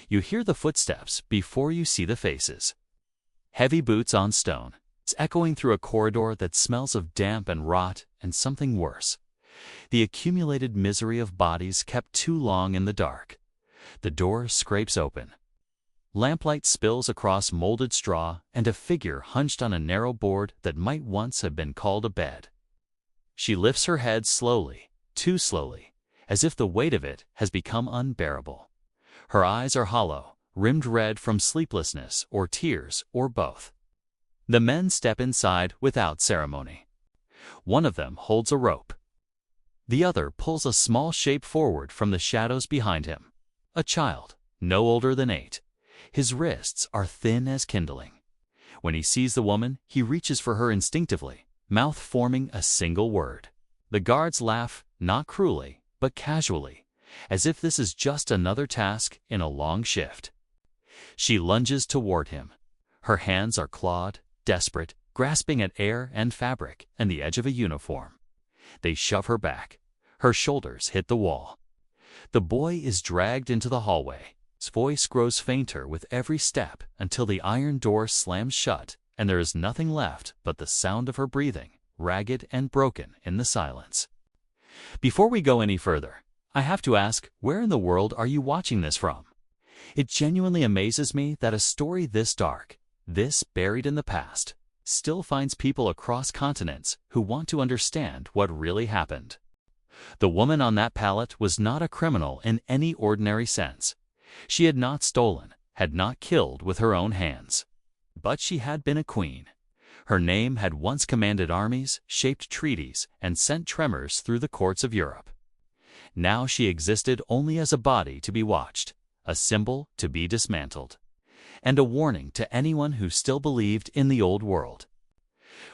You hear the footsteps before you see the faces. Heavy boots on stone. It's echoing through a corridor that smells of damp and rot and something worse. The accumulated misery of bodies kept too long in the dark. The door scrapes open. Lamplight spills across molded straw and a figure hunched on a narrow board that might once have been called a bed. She lifts her head slowly, too slowly, as if the weight of it has become unbearable. Her eyes are hollow, rimmed red from sleeplessness or tears or both. The men step inside without ceremony. One of them holds a rope. The other pulls a small shape forward from the shadows behind him. A child, no older than 8. His wrists are thin as kindling. When he sees the woman, he reaches for her instinctively, mouth forming a single word. The guards laugh, not cruelly, but casually, as if this is just another task in a long shift. She lunges toward him. Her hands are clawed, desperate, grasping at air and fabric and the edge of a uniform. They shove her back. Her shoulders hit the wall. The boy is dragged into the hallway. His voice grows fainter with every step until the iron door slams shut and there is nothing left but the sound of her breathing, ragged and broken in the silence. Before we go any further, I have to ask, where in the world are you watching this from? It genuinely amazes me that a story this dark, this buried in the past, still finds people across continents who want to understand what really happened. The woman on that pallet was not a criminal in any ordinary sense. She had not stolen, had not killed with her own hands. But she had been a queen. Her name had once commanded armies, shaped treaties, and sent tremors through the courts of Europe. Now she existed only as a body to be watched, a symbol to be dismantled, and a warning to anyone who still believed in the old world.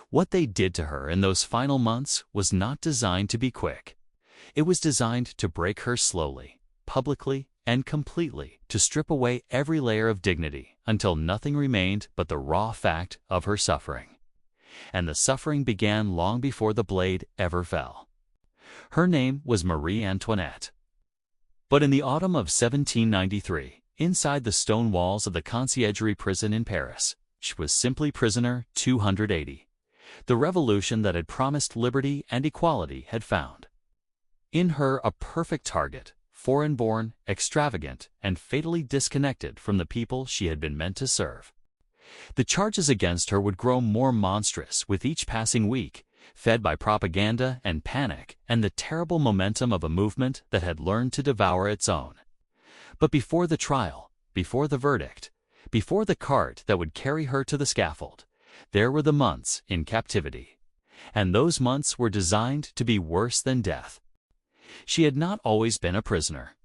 What they did to her in those final months was not designed to be quick. It was designed to break her slowly, publicly, and completely, to strip away every layer of dignity until nothing remained but the raw fact of her suffering. And the suffering began long before the blade ever fell. Her name was Marie Antoinette. But in the autumn of 1793, inside the stone walls of the Conciergerie prison in Paris, she was simply prisoner 280. The revolution that had promised liberty and equality had found in her a perfect target, foreign-born, extravagant, and fatally disconnected from the people she had been meant to serve. The charges against her would grow more monstrous with each passing week, fed by propaganda and panic and the terrible momentum of a movement that had learned to devour its own. But before the trial, before the verdict, before the cart that would carry her to the scaffold, there were the months in captivity. And those months were designed to be worse than death. She had not always been a prisoner.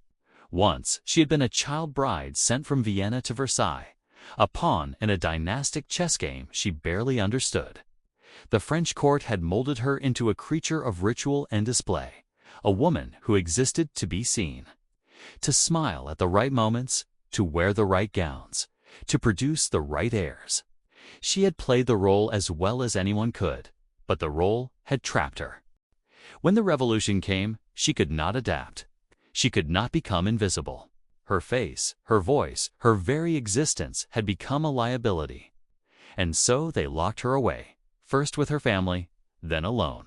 Once she had been a child bride sent from Vienna to Versailles, a pawn in a dynastic chess game she barely understood. The French court had molded her into a creature of ritual and display, a woman who existed to be seen, to smile at the right moments, to wear the right gowns, to produce the right airs. She had played the role as well as anyone could, but the role had trapped her. When the revolution came, she could not adapt. She could not become invisible. Her face, her voice, her very existence had become a liability. And so they locked her away, first with her family, then alone,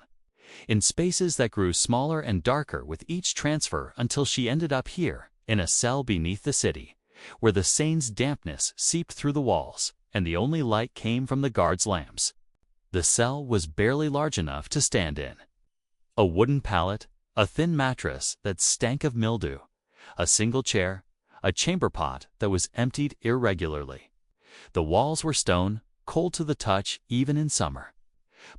in spaces that grew smaller and darker with each transfer until she ended up here, in a cell beneath the city, where the Seine's dampness seeped through the walls, and the only light came from the guards' lamps. The cell was barely large enough to stand in. A wooden pallet, a thin mattress that stank of mildew, a single chair, a chamber pot that was emptied irregularly. The walls were stone, cold to the touch even in summer.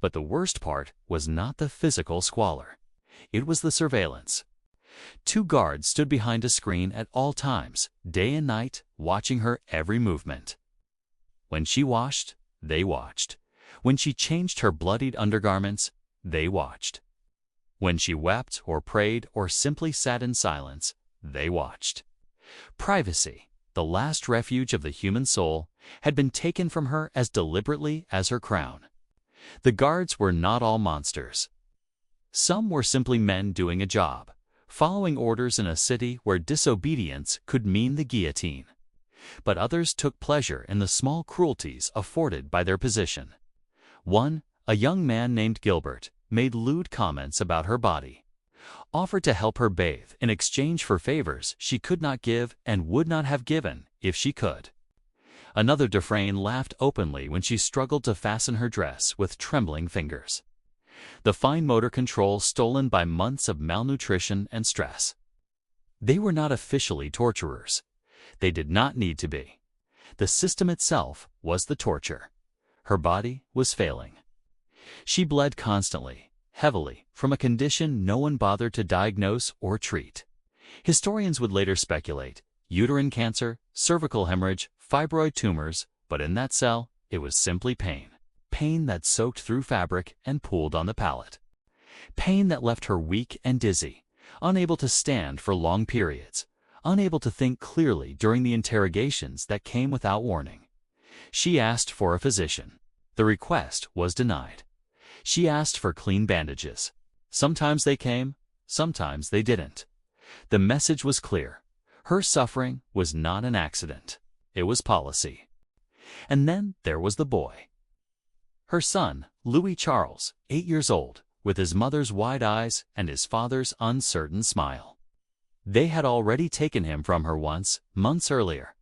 But the worst part was not the physical squalor. It was the surveillance. 2 guards stood behind a screen at all times, day and night, watching her every movement. When she washed, they watched. When she changed her bloodied undergarments, they watched. When she wept or prayed or simply sat in silence, they watched. Privacy, the last refuge of the human soul, had been taken from her as deliberately as her crown. The guards were not all monsters. Some were simply men doing a job, following orders in a city where disobedience could mean the guillotine. But others took pleasure in the small cruelties afforded by their position. One, a young man named Gilbert, made lewd comments about her body, offered to help her bathe in exchange for favors she could not give and would not have given if she could. Another Dufresne laughed openly when she struggled to fasten her dress with trembling fingers. The fine motor control stolen by months of malnutrition and stress. They were not officially torturers. They did not need to be. The system itself was the torture. Her body was failing. She bled constantly, heavily, from a condition no one bothered to diagnose or treat. Historians would later speculate: uterine cancer, cervical hemorrhage, fibroid tumors, but in that cell, it was simply pain. Pain that soaked through fabric and pooled on the palate. Pain that left her weak and dizzy, unable to stand for long periods, unable to think clearly during the interrogations that came without warning. She asked for a physician. The request was denied. She asked for clean bandages. Sometimes they came, sometimes they didn't. The message was clear. Her suffering was not an accident. It was policy. And then there was the boy. Her son, Louis Charles, 8 years old, with his mother's wide eyes and his father's uncertain smile. They had already taken him from her once, months earlier,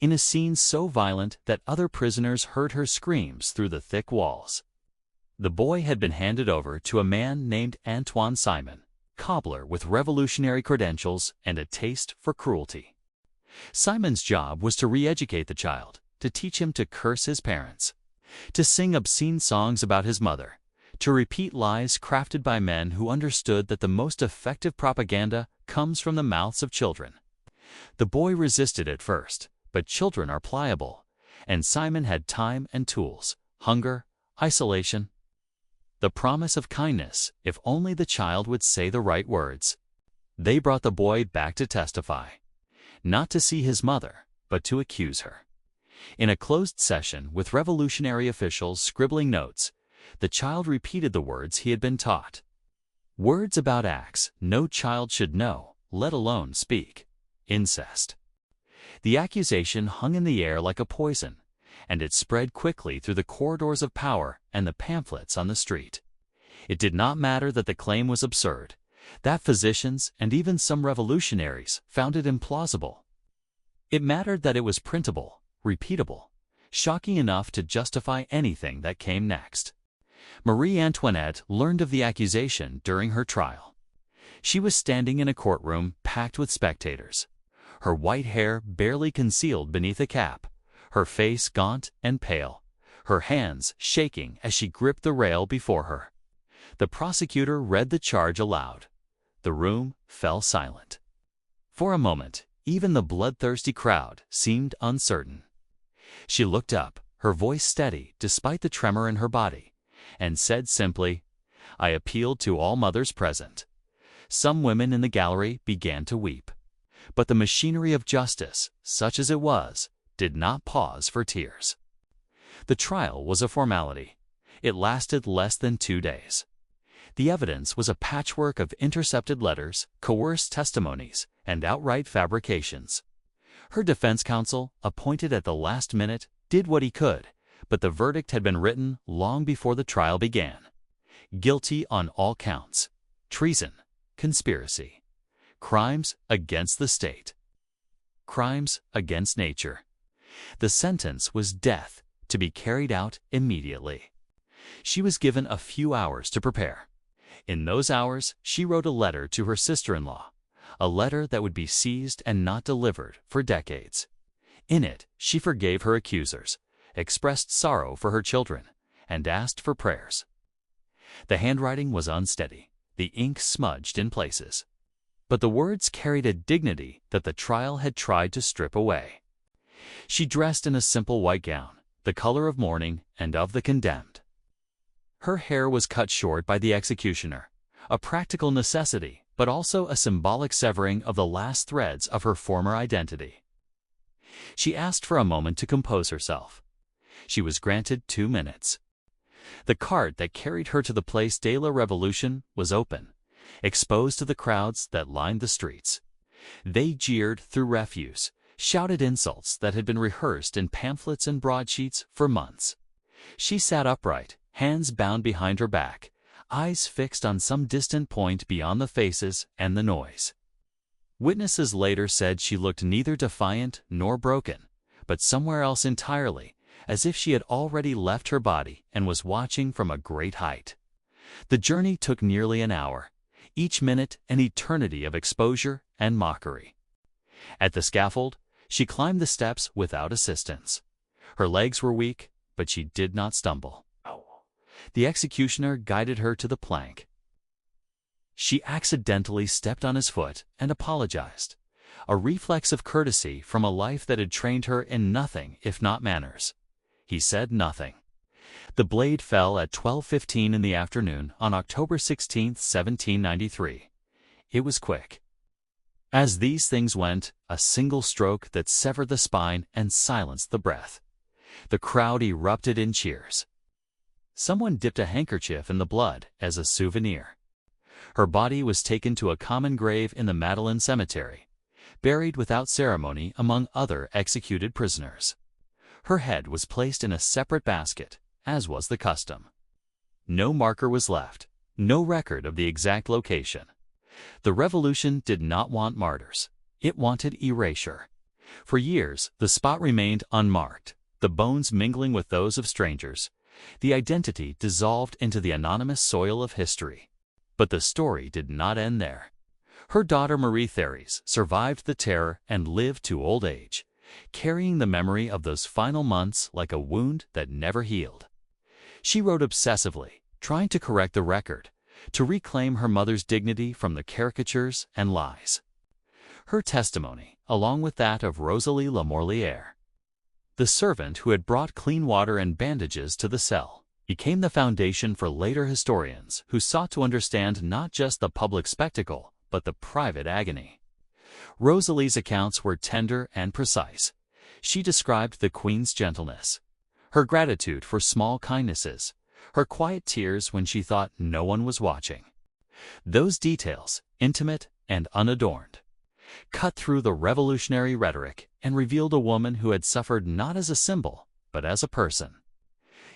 in a scene so violent that other prisoners heard her screams through the thick walls. The boy had been handed over to a man named Antoine Simon, cobbler with revolutionary credentials and a taste for cruelty. Simon's job was to re-educate the child, to teach him to curse his parents, to sing obscene songs about his mother, to repeat lies crafted by men who understood that the most effective propaganda comes from the mouths of children. The boy resisted at first, but children are pliable, and Simon had time and tools: hunger, isolation, the promise of kindness if only the child would say the right words. They brought the boy back to testify, not to see his mother, but to accuse her. In a closed session with revolutionary officials scribbling notes, the child repeated the words he had been taught. Words about acts no child should know, let alone speak. Incest. The accusation hung in the air like a poison, and it spread quickly through the corridors of power and the pamphlets on the street. It did not matter that the claim was absurd, that physicians and even some revolutionaries found it implausible. It mattered that it was printable, repeatable, shocking enough to justify anything that came next. Marie Antoinette learned of the accusation during her trial. She was standing in a courtroom packed with spectators, her white hair barely concealed beneath a cap, her face gaunt and pale, her hands shaking as she gripped the rail before her. The prosecutor read the charge aloud. The room fell silent. For a moment, even the bloodthirsty crowd seemed uncertain. She looked up, her voice steady despite the tremor in her body, and said simply, "I appealed to all mothers present." Some women in the gallery began to weep. But the machinery of justice, such as it was, did not pause for tears. The trial was a formality. It lasted less than 2 days. The evidence was a patchwork of intercepted letters, coerced testimonies, and outright fabrications. Her defense counsel, appointed at the last minute, did what he could, but the verdict had been written long before the trial began. Guilty on all counts: treason, conspiracy, crimes against the state, crimes against nature. The sentence was death, to be carried out immediately. She was given a few hours to prepare. In those hours, she wrote a letter to her sister-in-law, a letter that would be seized and not delivered for decades. In it, she forgave her accusers, expressed sorrow for her children, and asked for prayers. The handwriting was unsteady, the ink smudged in places, but the words carried a dignity that the trial had tried to strip away. She dressed in a simple white gown, the color of mourning and of the condemned. Her hair was cut short by the executioner, a practical necessity, but also a symbolic severing of the last threads of her former identity. She asked for a moment to compose herself. She was granted 2 minutes. The cart that carried her to the Place de la Révolution was open, exposed to the crowds that lined the streets. They jeered through refuse, shouted insults that had been rehearsed in pamphlets and broadsheets for months. She sat upright, hands bound behind her back, eyes fixed on some distant point beyond the faces and the noise. Witnesses later said she looked neither defiant nor broken, but somewhere else entirely, as if she had already left her body and was watching from a great height. The journey took nearly an hour, each minute an eternity of exposure and mockery. At the scaffold, she climbed the steps without assistance. Her legs were weak, but she did not stumble. The executioner guided her to the plank. She accidentally stepped on his foot and apologized, a reflex of courtesy from a life that had trained her in nothing if not manners. He said nothing. The blade fell at 12:15 in the afternoon on October 16, 1793. It was quick. As these things went, a single stroke that severed the spine and silenced the breath. The crowd erupted in cheers. Someone dipped a handkerchief in the blood as a souvenir. Her body was taken to a common grave in the Madeleine Cemetery, buried without ceremony among other executed prisoners. Her head was placed in a separate basket, as was the custom. No marker was left, no record of the exact location. The revolution did not want martyrs. It wanted erasure. For years, the spot remained unmarked, the bones mingling with those of strangers, the identity dissolved into the anonymous soil of history. But the story did not end there. Her daughter Marie Therese survived the terror and lived to old age, carrying the memory of those final months like a wound that never healed. She wrote obsessively, trying to correct the record, to reclaim her mother's dignity from the caricatures and lies. Her testimony, along with that of Rosalie Lamorlière, the servant who had brought clean water and bandages to the cell, became the foundation for later historians who sought to understand not just the public spectacle, but the private agony. Rosalie's accounts were tender and precise. She described the Queen's gentleness, her gratitude for small kindnesses, her quiet tears when she thought no one was watching. Those details, intimate and unadorned, cut through the revolutionary rhetoric and revealed a woman who had suffered not as a symbol, but as a person.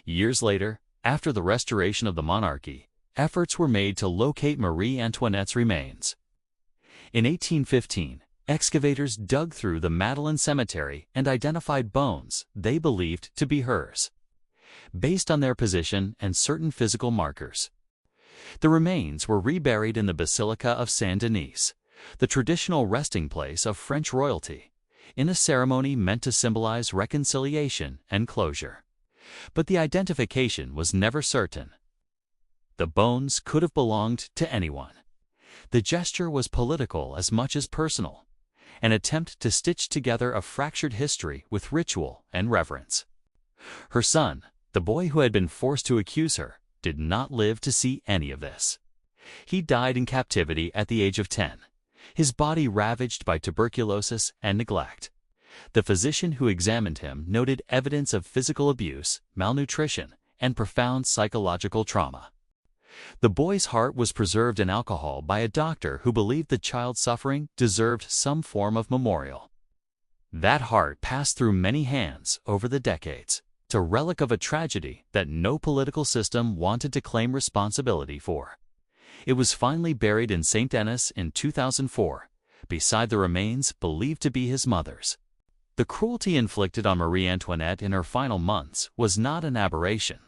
Years later, after the restoration of the monarchy, efforts were made to locate Marie Antoinette's remains. In 1815, excavators dug through the Madeleine Cemetery and identified bones they believed to be hers, based on their position and certain physical markers. The remains were reburied in the Basilica of Saint-Denis, the traditional resting place of French royalty, in a ceremony meant to symbolize reconciliation and closure. But the identification was never certain. The bones could have belonged to anyone. The gesture was political as much as personal, an attempt to stitch together a fractured history with ritual and reverence. Her son, the boy who had been forced to accuse her, did not live to see any of this. He died in captivity at the age of 10, his body ravaged by tuberculosis and neglect. The physician who examined him noted evidence of physical abuse, malnutrition, and profound psychological trauma. The boy's heart was preserved in alcohol by a doctor who believed the child's suffering deserved some form of memorial. That heart passed through many hands over the decades, a relic of a tragedy that no political system wanted to claim responsibility for. It was finally buried in St. Denis in 2004, beside the remains believed to be his mother's. The cruelty inflicted on Marie Antoinette in her final months was not an aberration.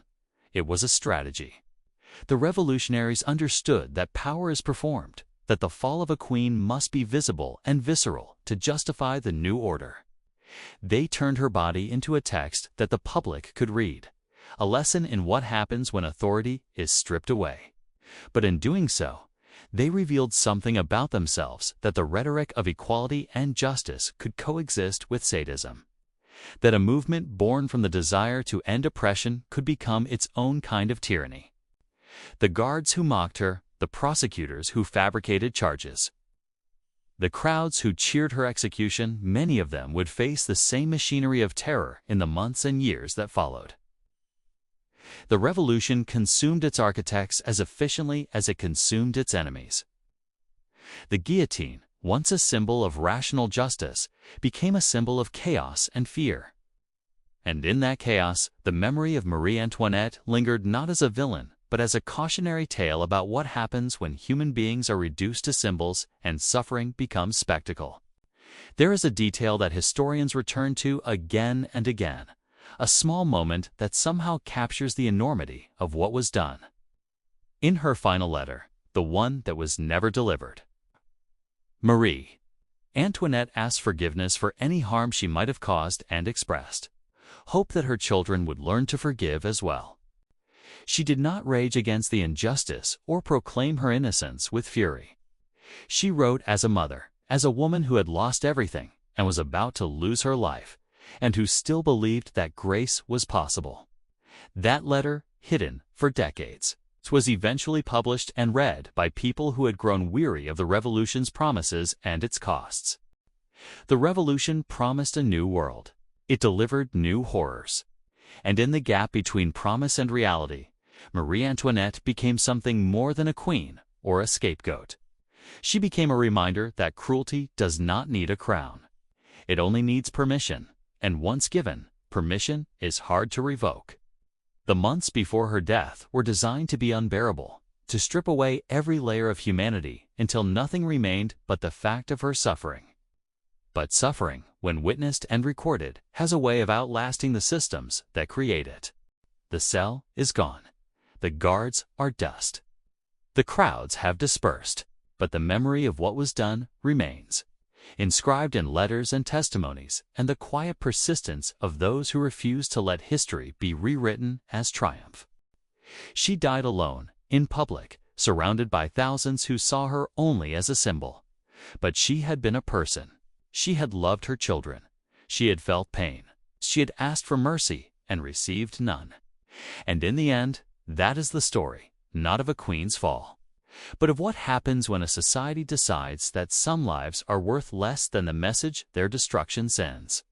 It was a strategy. The revolutionaries understood that power is performed, that the fall of a queen must be visible and visceral to justify the new order. They turned her body into a text that the public could read, a lesson in what happens when authority is stripped away. But in doing so, they revealed something about themselves, that the rhetoric of equality and justice could coexist with sadism, that a movement born from the desire to end oppression could become its own kind of tyranny. The guards who mocked her, the prosecutors who fabricated charges, the crowds who cheered her execution, many of them would face the same machinery of terror in the months and years that followed. The revolution consumed its architects as efficiently as it consumed its enemies. The guillotine, once a symbol of rational justice, became a symbol of chaos and fear. And in that chaos, the memory of Marie Antoinette lingered not as a villain, but as a cautionary tale about what happens when human beings are reduced to symbols and suffering becomes spectacle. There is a detail that historians return to again and again, a small moment that somehow captures the enormity of what was done. In her final letter, the one that was never delivered, Marie Antoinette asked forgiveness for any harm she might have caused and expressed hope that her children would learn to forgive as well. She did not rage against the injustice or proclaim her innocence with fury. She wrote as a mother, as a woman who had lost everything and was about to lose her life, and who still believed that grace was possible. That letter, hidden for decades, was eventually published and read by people who had grown weary of the revolution's promises and its costs. The revolution promised a new world. It delivered new horrors. And in the gap between promise and reality, Marie Antoinette became something more than a queen or a scapegoat. She became a reminder that cruelty does not need a crown. It only needs permission, and once given, permission is hard to revoke. The months before her death were designed to be unbearable, to strip away every layer of humanity until nothing remained but the fact of her suffering. But suffering, when witnessed and recorded, has a way of outlasting the systems that create it. The cell is gone. The guards are dust. The crowds have dispersed, but the memory of what was done remains, inscribed in letters and testimonies, and the quiet persistence of those who refuse to let history be rewritten as triumph. She died alone, in public, surrounded by thousands who saw her only as a symbol. But she had been a person. She had loved her children. She had felt pain. She had asked for mercy and received none. And in the end, that is the story, not of a queen's fall, but of what happens when a society decides that some lives are worth less than the message their destruction sends.